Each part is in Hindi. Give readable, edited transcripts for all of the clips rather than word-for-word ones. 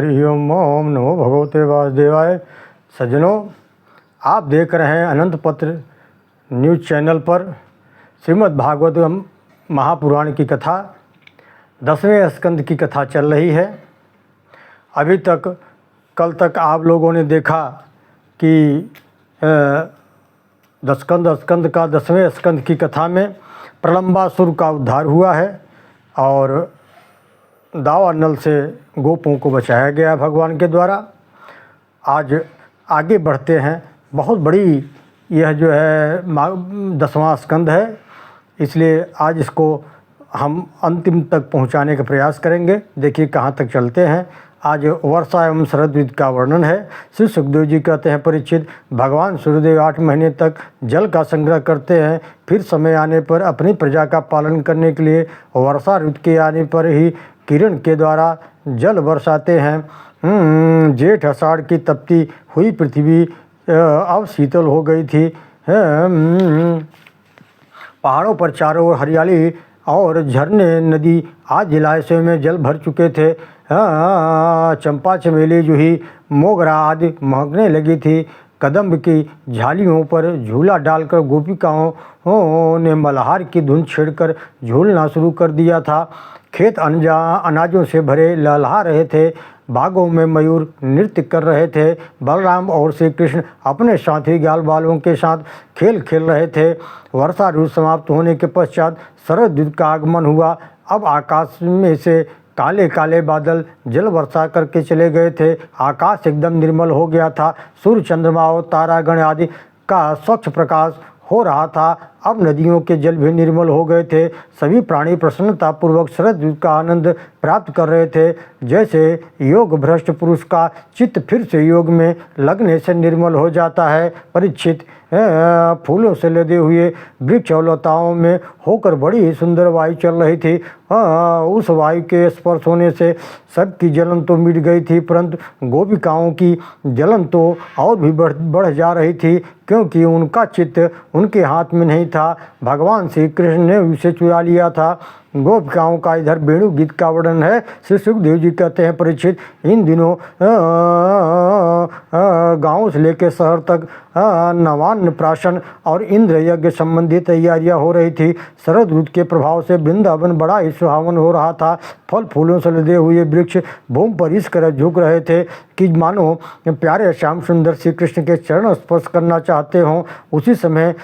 हरि ओम। ओम नमो भगवते वासुदेवाय। सज्जनों, आप देख रहे हैं अनंत पत्र न्यूज़ चैनल पर श्रीमद् भागवत महापुराण की कथा, 10वें स्कंद की कथा चल रही है। अभी तक कल तक आप लोगों ने देखा कि स्कंद का 10वें स्कंद की कथा में प्रलंबासुर का उद्धार हुआ है और दावा नल से गोपों को बचाया गया भगवान के द्वारा। आज आगे बढ़ते हैं। बहुत बड़ी यह जो है 10वां स्कंद है, इसलिए आज इसको हम अंतिम तक पहुंचाने का प्रयास करेंगे। देखिए कहाँ तक चलते हैं। आज वर्षा एवं शरद ऋतु का वर्णन है। श्री सुखदेव जी कहते हैं, परीक्षित, भगवान सूर्यदेव 8 महीने तक जल का संग्रह करते हैं, फिर समय आने पर अपनी प्रजा का पालन करने के लिए वर्षा ऋतु के आने पर ही किरण के द्वारा जल बरसाते हैं। जेठ आषाढ़ की तपती हुई पृथ्वी अब शीतल हो गई थी। पहाड़ों पर चारों ओर हरियाली और झरने, नदी आदि जलाशयों में जल भर चुके थे। चंपा, चमेली, जूही, मोगरा आदि महकने लगी थी। कदम्ब की झालियों पर झूला डालकर गोपिकाओं ने मल्हार की धुन छेड़कर झूलना शुरू कर दिया था। खेत अनाजों से भरे लहला रहे थे। बागों में मयूर नृत्य कर रहे थे। बलराम और श्री कृष्ण अपने साथी ग्वाल बालों के साथ खेल खेल रहे थे। वर्षा ऋतु समाप्त होने के पश्चात शरद ऋतु का आगमन हुआ। अब आकाश में से काले काले बादल जल वर्षा करके चले गए थे। आकाश एकदम निर्मल हो गया था। सूर्य, चंद्रमा और तारागण आदि का स्वच्छ प्रकाश हो रहा था। अब नदियों के जल भी निर्मल हो गए थे। सभी प्राणी प्रसन्नता पूर्वक शरद ऋतु का आनंद प्राप्त कर रहे थे। जैसे योग भ्रष्ट पुरुष का चित्त फिर से योग में लगने से निर्मल हो जाता है। परीक्षित, फूलों से लदे हुए वृक्ष और लताओं में होकर बड़ी ही सुंदर वायु चल रही थी। उस वायु के स्पर्श होने से सबकी जलन तो मिट गई थी, परंतु गोपिकाओं की जलन तो और भी बढ़ जा रही थी, क्योंकि उनका चित्त उनके हाथ में नहीं था। भगवान श्री कृष्ण ने उसे चुरा लिया था। गोपिकाओं का इधर वेणु गीत का वर्णन है। श्री सुखदेव जी कहते हैं, परीक्षित, इन दिनों गाँव से लेकर शहर तक नवान्न प्राशन और इंद्र यज्ञ संबंधी तैयारियां हो रही थी। शरद ऋतु के प्रभाव से वृंदावन बड़ा ही सुहावन हो रहा था। फल फूलों से लदे हुए वृक्ष भूमि पर इस तरह झुक रहे थे कि मानो प्यारे श्याम सुंदर श्री कृष्ण के चरण स्पर्श करना चाहते हों। उसी समय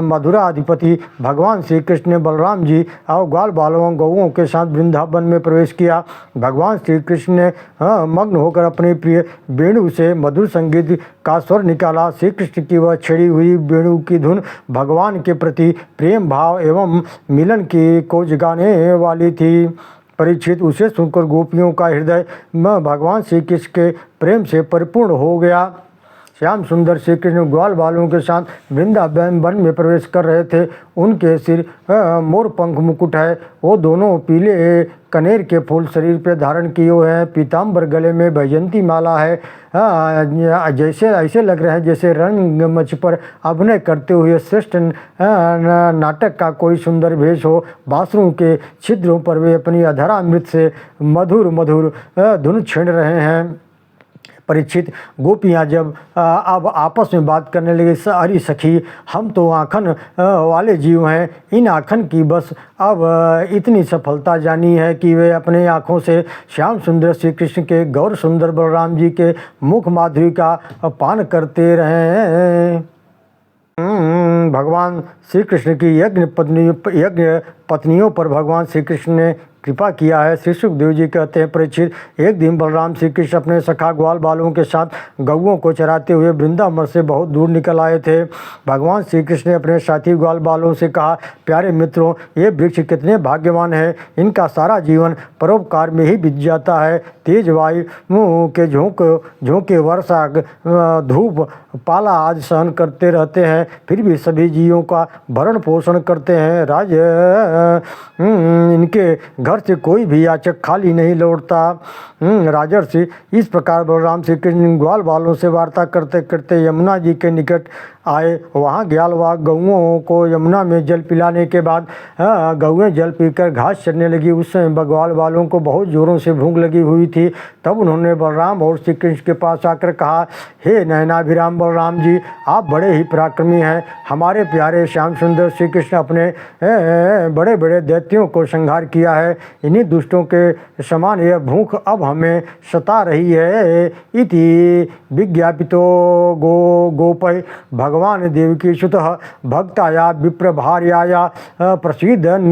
मधुरा अधिपति भगवान श्री कृष्ण ने बलराम जी और ग्वाल बालों गौओं के साथ वृंदावन में प्रवेश किया। भगवान श्री कृष्ण ने मग्न होकर अपने प्रिय वेणु से मधुर संगीत का स्वर निकाला। श्री कृष्ण की वह छेड़ी हुई वेणु की धुन भगवान के प्रति प्रेम भाव एवं मिलन की को जगाने वाली थी। परीक्षित, उसे सुनकर गोपियों का हृदय भगवान श्री कृष्ण के प्रेम से परिपूर्ण हो गया। श्याम सुंदर श्री कृष्ण ग्वाल बालों के साथ वृंदावन वन में प्रवेश कर रहे थे। उनके सिर मोर पंख मुकुट है। वो दोनों पीले कनेर के फूल शरीर पे धारण किए हुए हैं। पीताम्बर गले में वैजयंती माला है। जैसे ऐसे लग रहे हैं जैसे रंगमंच पर अभिनय करते हुए श्रेष्ठ नाटक का कोई सुंदर भेष हो। बांसुरों के छिद्रों पर वे अपनी अधरामृत से मधुर मधुर धुन छेड़ रहे हैं। परीक्षित, गोपियाँ जब अब आपस में बात करने लगे, अरे सखी, हम तो आँखन वाले जीव हैं। इन आँखन की बस अब इतनी सफलता जानी है कि वे अपने आँखों से श्याम सुंदर श्री कृष्ण के, गौर सुंदर बलराम जी के मुख माधुरी का पान करते रहें। भगवान श्री कृष्ण की यज्ञ पत्नियों पर भगवान श्री कृष्ण ने कृपा किया है। श्री सुखदेव जी कहते हैं, परीक्षित, एक दिन बलराम श्री कृष्ण अपने सखा ग्वाल बालों के साथ गौओं को चराते हुए वृंदावन से बहुत दूर निकल आए थे। भगवान श्री कृष्ण ने अपने साथी ग्वाल बालों से कहा, प्यारे मित्रों, ये वृक्ष कितने भाग्यवान हैं। इनका सारा जीवन परोपकार में ही बीत जाता है। तेज वायु के झोंके, वर्षा, धूप, पाला आदि सहन करते रहते हैं, फिर भी सभी जीवों का भरण पोषण करते हैं। इनके घर से कोई भी याचक खाली नहीं लौटता। राजर्षि, इस प्रकार बलराम श्री कृष्ण ग्वाल बालों से वार्ता करते करते यमुना जी के निकट आए। वहाँ ग्यालवाह गौओं को यमुना में जल पिलाने के बाद गौएं जल पीकर घास चरने लगी। उस समय ग्वाल बालों को बहुत जोरों से भूख लगी हुई थी। तब उन्होंने बलराम और श्री कृष्ण के पास आकर कहा, हे नयनाभिराम बलराम जी, आप बड़े ही पराक्रमी हैं। हमारे प्यारे श्याम सुंदर श्री कृष्ण अपने बड़े बड़े दैत्यों को संहार किया है। इन्हीं दुष्टों के समान यह भूख अब हमें सता रही है। इति विज्ञापितो गोपय भगवान देवकी सुतः भक्ताया विप्रभार्याया प्रसीदन्नीमब्रवीत।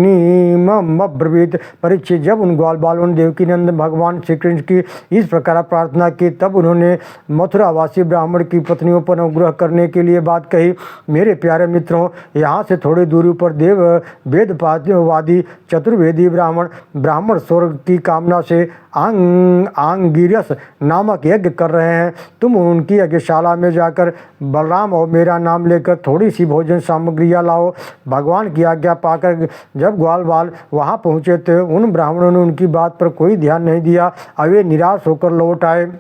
परीक्षित, जब उन ग्वाल बालों ने देवकी नंदन भगवान श्री कृष्ण की इस प्रकार प्रार्थना की, तब उन्होंने मथुरावासी ब्राह्मण की पत्नियों पर अनुग्रह करने के लिए बात कही। मेरे प्यारे मित्रों, यहाँ से थोड़ी दूरी पर देव वेदवादी चतुर्वेदी ब्राह्मण स्वर्ग की कामना से आंगिरस नामक यज्ञ कर रहे हैं। तुम उनकी यज्ञशाला में जाकर बलराम और मेरा नाम लेकर थोड़ी सी भोजन सामग्रियाँ लाओ। भगवान की आज्ञा पाकर जब ग्वाल बाल वहाँ पहुँचे तो उन ब्राह्मणों ने उनकी बात पर कोई ध्यान नहीं दिया और वे निराश होकर लौट आए।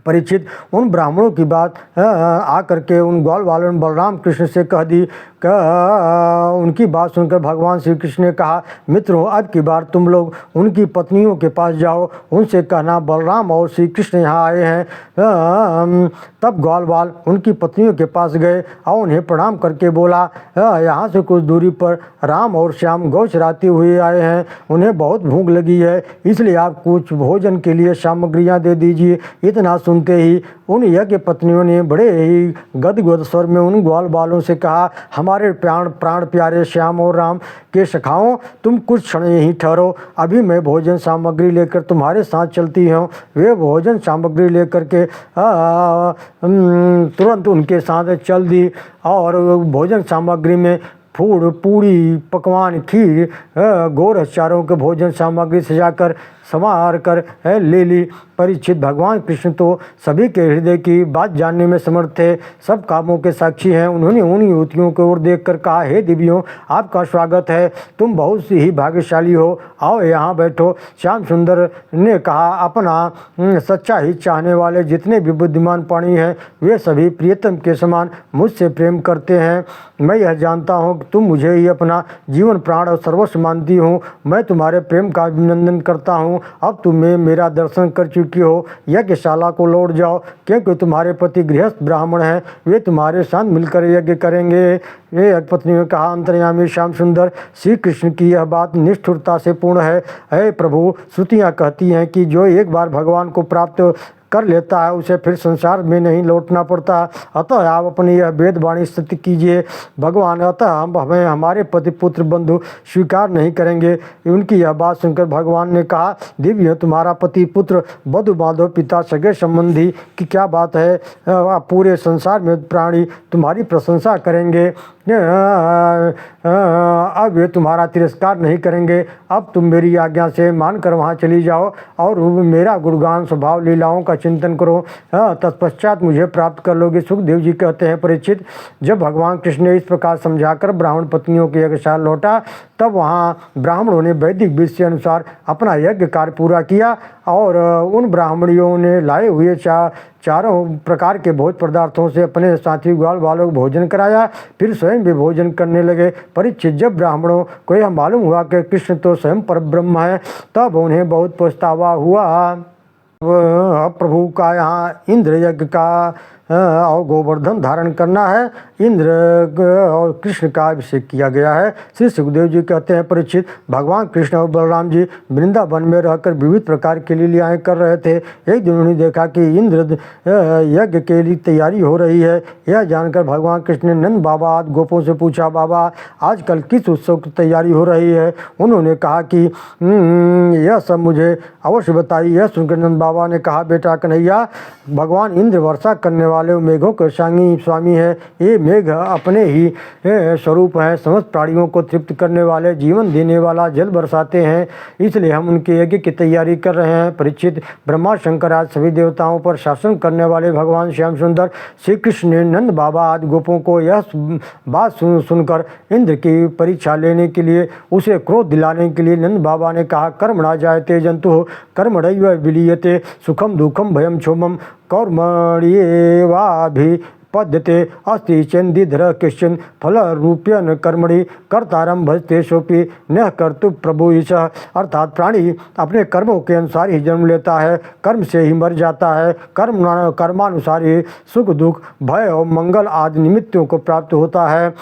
परीक्षित, उन ब्राह्मणों की बात आकर के उन ग्वाल बालों ने बलराम कृष्ण से कह दी। उनकी बात सुनकर भगवान श्री कृष्ण ने कहा, मित्रों, अब की बार तुम लोग उनकी पत्नियों के पास जाओ, उनसे कहना बलराम और श्री कृष्ण यहाँ आए हैं। तब ग्वाल बाल उनकी पत्नियों के पास गए और उन्हें प्रणाम करके बोला, यहाँ से कुछ दूरी पर राम और श्याम गौ चराते हुए आए हैं। उन्हें बहुत भूख लगी है, इसलिए आप कुछ भोजन के लिए सामग्रियाँ दे दीजिए। इतना सुनते ही उन यज्ञ पत्नियों ने बड़े ही गदगद स्वर में उन ग्वाल बालों से कहा, हमारे प्राण प्यारे श्याम और राम के सखाओं, तुम कुछ क्षण यहीं ठहरो, अभी मैं भोजन सामग्री लेकर तुम्हारे साथ चलती हूँ। वे भोजन सामग्री लेकर के तुरंत उनके साथ चल दी और भोजन सामग्री में फूल, पूड़ी, पकवान, खीर, गोर चारों के भोजन सामग्री सजाकर संवार कर ले ली। परीक्षित, भगवान कृष्ण तो सभी के हृदय की बात जानने में समर्थ थे, सब कामों के साक्षी हैं। उन्होंने उन युवतियों की ओर देखकर कहा, हे देवियों, आपका स्वागत है, तुम बहुत सी ही भाग्यशाली हो, आओ यहाँ बैठो। श्याम सुंदर ने कहा, अपना सच्चा ही चाहने वाले जितने भी बुद्धिमान प्राणी हैं वे सभी प्रियतम के समान मुझसे प्रेम करते हैं। मैं यह जानता हूँ कि तुम मुझे ही अपना जीवन प्राण और सर्वस्व मानती हूँ। मैं तुम्हारे प्रेम का अभिनंदन करता हूँ। अब तुम्हें मेरा दर्शन कर चुकी हो, यज्ञशाला को लौट जाओ, क्योंकि तुम्हारे पति गृहस्थ ब्राह्मण हैं, वे तुम्हारे साथ मिलकर यज्ञ करेंगे। ये पत्नी ने कहा, अंतर्यामी श्याम सुंदर, श्री कृष्ण की यह बात निष्ठुरता से पूर्ण है। हे प्रभु, श्रुतियाँ कहती हैं कि जो एक बार भगवान को प्राप्त कर लेता है उसे फिर संसार में नहीं लौटना पड़ता। अतः आप अपनी यह वेदवाणी सत्य कीजिए। भगवान, अतः हमें हमारे पति पुत्र बंधु स्वीकार नहीं करेंगे। उनकी यह बात सुनकर भगवान ने कहा, दिव्य, तुम्हारा पति पुत्र बधु बांधव पिता सगे संबंधी की क्या बात है। पूरे संसार में प्राणी तुम्हारी प्रशंसा करेंगे, अब वे तुम्हारा तिरस्कार नहीं करेंगे। अब तुम मेरी आज्ञा से मानकर वहाँ चली जाओ और मेरा गुणगान स्वभाव लीलाओं का चिंतन करो, तत्पश्चात मुझे प्राप्त कर लोगे। सुखदेव जी कहते हैं, परीक्षित, जब भगवान कृष्ण ने इस प्रकार समझाकर ब्राह्मण पत्नियों के यज्ञशाला लौटा, तब वहाँ ब्राह्मणों ने वैदिक विधि के अनुसार अपना यज्ञ कार्य पूरा किया और उन ब्राह्मणियों ने लाए हुए चारों प्रकार के भोज पदार्थों से अपने साथी ग्वाल बालों को भोजन कराया, फिर स्वयं भी भोजन करने लगे। परीक्षित, जब ब्राह्मणों को यह मालूम हुआ कि कृष्ण तो स्वयं परब्रह्म है, तब उन्हें बहुत पछतावा हुआ। प्रभु का यहाँ इंद्र यज्ञ का और गोवर्धन धारण करना है, इंद्र और कृष्ण का अभिषेक किया गया है। श्री सुखदेव जी कहते हैं, परीक्षित, भगवान कृष्ण और बलराम जी वृंदावन में रहकर विविध प्रकार की लीलाएं कर रहे थे। एक दिन उन्होंने देखा कि इंद्र यज्ञ के लिए तैयारी हो रही है। यह जानकर भगवान कृष्ण ने नंद बाबा आदि गोपों से पूछा, बाबा, आजकल किस उत्सव की तैयारी हो रही है। उन्होंने कहा कि यह सब मुझे अवश्य बताइए। यह सुनकर नंद बाबा ने कहा, बेटा कन्हैया, भगवान इंद्र वर्षा करने वाले मेघों के स्वामी है। ये मेघ अपने ही स्वरूप है, समस्त प्राणियों को तृप्त करने वाले, जीवन देने वाला जल बरसाते हैं, इसलिए हम उनके यज्ञ की तैयारी कर रहे हैं। परीक्षित, ब्रह्मा शंकर आदि सभी देवताओं पर शासन करने वाले भगवान श्याम सुंदर श्री कृष्ण ने नंद बाबा आदि गोपों को यह बात सुनकर इंद्र की परीक्षा लेने के लिए, उसे क्रोध दिलाने के लिए नंद बाबा ने कहा, कर्मणा जायते जंतु कर्मणैव विलीयते सुखम दुखम भयम क्षोभम कर्मण्येवाभिपद्यते अस्ति चेन्दिधर किश्चिन फल रूप्यन कर्मणि कर्तारम भजते सोपि न कर्तु प्रभु ईश। अर्थात प्राणी अपने कर्मों के अनुसार ही जन्म लेता है, कर्म से ही मर जाता है, कर्मानुसार ही सुख दुख भय और मंगल आदि निमित्तों को प्राप्त होता है।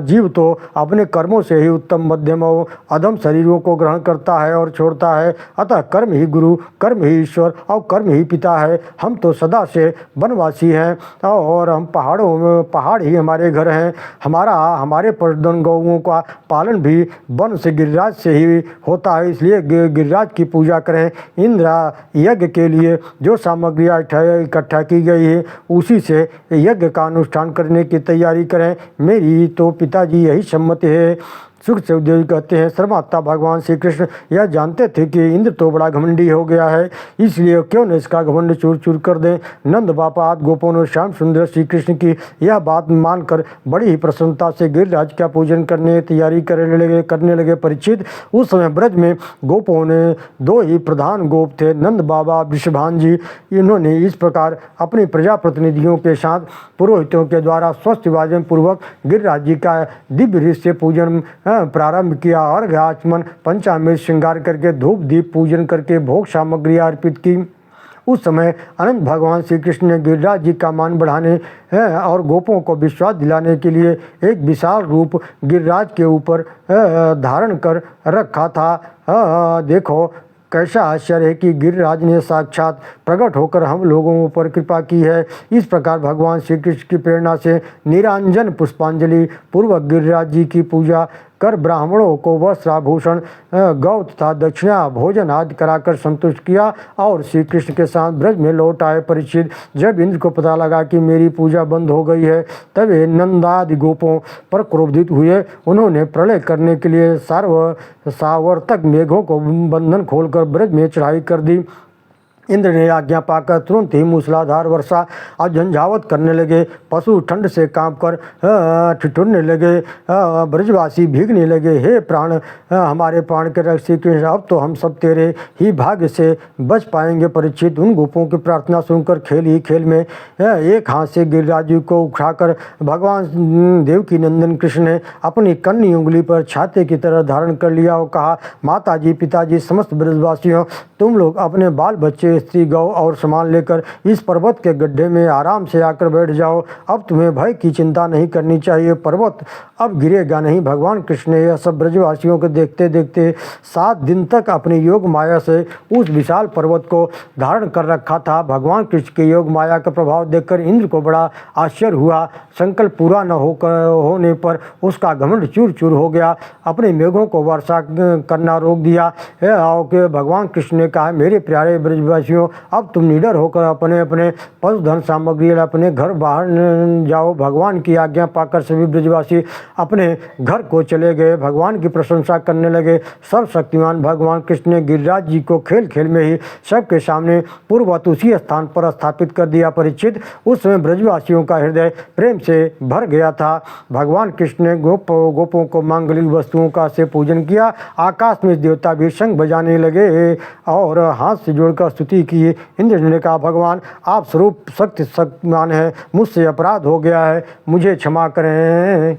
जीव तो अपने कर्मों से ही उत्तम मध्यम और अधम शरीरों को ग्रहण करता है और छोड़ता है। अतः कर्म ही गुरु, कर्म ही ईश्वर और कर्म ही पिता है। हम तो सदा से वनवासी हैं और हम पहाड़ ही हमारे घर हैं। हमारे पशुधन गौओं का पालन भी वन से गिरिराज से ही होता है, इसलिए गिरिराज की पूजा करें। इंद्र यज्ञ के लिए जो सामग्रियाँ इकट्ठा की गई है उसी से यज्ञ का अनुष्ठान करने की तैयारी करें। मेरी तो पिताजी यही सम्मति है। सुखदेव कहते हैं, सर्वमाता भगवान श्री कृष्ण यह जानते थे कि इंद्र तो बड़ा घमंडी हो गया है, इसलिए क्यों न इसका घमंड चूर चूर कर दें। नंद बाबा आदि गोपों ने श्याम सुंदर श्री कृष्ण की यह बात मानकर बड़ी ही प्रसन्नता से गिरिराज का पूजन करने तैयारी करने लगे। परीक्षित, उस समय ब्रज में गोपों ने दो ही प्रधान गोप थे, नंद बाबा वृषभान जी। इन्होंने इस प्रकार अपने प्रजाप्रतिनिधियों के साथ पुरोहितों के द्वारा स्वस्थ वाजन पूर्वक गिरिराज जी का दिव्य रीत से पूजन प्रारंभ किया और आचमन पंचामृत श्रृंगार करके धूप दीप पूजन करके भोग सामग्री अर्पित की। उस समय अनंत भगवान श्री कृष्ण ने गिरिराज जी का मान बढ़ाने और गोपों को विश्वास दिलाने के लिए एक विशाल रूप गिरिराज के ऊपर धारण कर रखा था। देखो कैसा आश्चर्य है कि गिरिराज ने साक्षात प्रकट होकर हम लोगों पर कृपा की है। इस प्रकार भगवान श्री कृष्ण की प्रेरणा से निरांजन पुष्पांजलि पूर्वक गिरिराज जी की पूजा कर ब्राह्मणों को वस्त्राभूषण गौ तथा दक्षिणा भोजन आदि कराकर संतुष्ट किया और श्री कृष्ण के साथ ब्रज में लौट आए। परीक्षित, जब इंद्र को पता लगा कि मेरी पूजा बंद हो गई है तब वे नंदादि गोपों पर क्रोधित हुए। उन्होंने प्रलय करने के लिए सावर्तक मेघों को बंधन खोलकर ब्रज में चढ़ाई कर दी। इंद्र ने आज्ञा पाकर तुरंत ही मूसलाधार वर्षा और झंझावत करने लगे। पशु ठंड से कांपकर ठिठुरने लगे, ब्रजवासी भीगने लगे। हे प्राण, हमारे प्राण के रक्षक श्री कृष्ण, अब तो हम सब तेरे ही भाग्य से बच पाएंगे। परीक्षित, उन गोपों की प्रार्थना सुनकर खेल ही खेल में एक हाथ से गिरिराज जी को उठाकर भगवान देवकी नंदन कृष्ण ने अपनी कन्नी उंगली पर छाते की तरह धारण कर लिया और कहा, माताजी पिताजी समस्त ब्रजवासियों, तुम लोग अपने बाल बच्चे स्त्री गौ और सामान लेकर इस पर्वत के गड्ढे में आराम से आकर बैठ जाओ। अब तुम्हें भय की चिंता नहीं करनी चाहिए, पर्वत अब गिरेगा नहीं। भगवान कृष्ण ने यह सब ब्रजवासियों को देखते देखते 7 दिन तक अपनी योग माया से उस विशाल पर्वत को धारण कर रखा था। भगवान कृष्ण के योग माया का प्रभाव देखकर इंद्र को बड़ा आश्चर्य हुआ। संकल्प पूरा न होने पर उसका घमंड चूर चूर हो गया, अपने मेघों को वर्षा करना रोक दिया। भगवान कृष्ण ने कहा, मेरे प्यारे ब्रजवासियों, अब तुम निडर होकर अपने अपने पशुधन सामग्री अपने घर बाहर जाओ। भगवान की आज्ञा पाकर सभी ब्रजवासी अपने घर को चले गए, भगवान की प्रशंसा करने लगे। सर्वशक्तिमान भगवान कृष्ण ने गिरिराज जी को खेल खेल में ही सबके सामने पूर्ववत उसी स्थान पर स्थापित कर दिया। परीक्षित, उस समय ब्रजवासियों का हृदय प्रेम से भर गया था। भगवान कृष्ण ने गोपों को मांगलिक वस्तुओं का से पूजन किया। आकाश में देवता भी शंख बजाने लगे और हाथ से जोड़कर स्तुति की। इंद्र ने कहा, भगवान आप स्वरूप शक्तिमान है, मुझसे अपराध हो गया है, मुझे क्षमा करें।